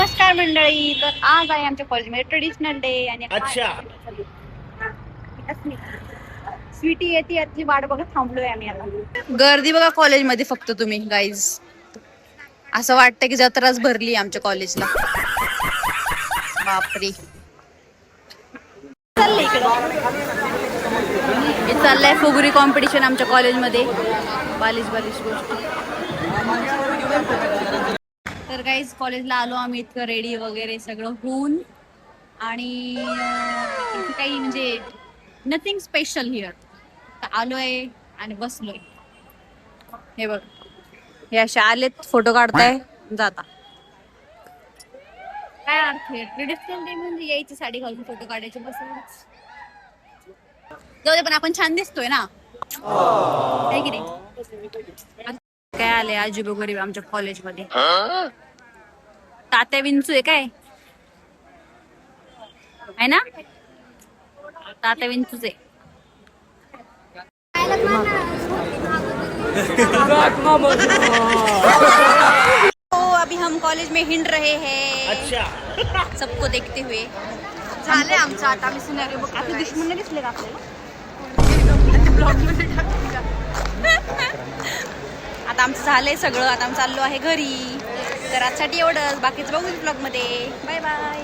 नमस्कार मंडळी. तर आज आहे आमच्या कॉलेजमध्ये ट्रेडिशनल डे आणि अच्छा. स्वीटी येते याची वाट बघत थांबलोय आम्ही आता. गर्दी बघा कॉलेजमध्ये फक्त तुम्ही गाईज. असं वाटतं की जत्राच भरली आमच्या कॉलेजला. बापरे. चाललंय इकडं. हे चाललंय फुगडी कॉम्पिटिशन आमच्या कॉलेजमध्ये. बालिश गोष्ट. तर गाईज कॉलेजला आलो आम्ही इतकं रेडी वगैरे सगळं होऊन आणि इथे काही म्हणजे नथिंग स्पेशल हिअर. आलोय आणि बसलोय. हे बघ हे असे आलेत फोटो काढताय जाता. काय अर्थ आहे ट्रेडिशनल डे म्हणजे यायची साडी घालून फोटो काढायचे बस. जाऊ दे पण आपण छान दिसतोय ना आहे की नाही. काय आले आजीबो गरीब आमच्या कॉलेजमध्ये. तात्या विंचू आहे काय आहे ना. तात्या विंचूच आहे. तो अभी हम कॉलेज में हिंड रहे हैं. अच्छा. सबको देखते हुए झाले आमचं आता. आम्ही सिनेरिओ बघ. आता दुश्मन नाही दिसले का आपल्याला. आता आमचं झालंय सगळं. आता आम्ही चाललो आहे घरी. तर आजसाठी एवढंच. बाकीचं बघू ब्लॉग मध्ये. Bye bye.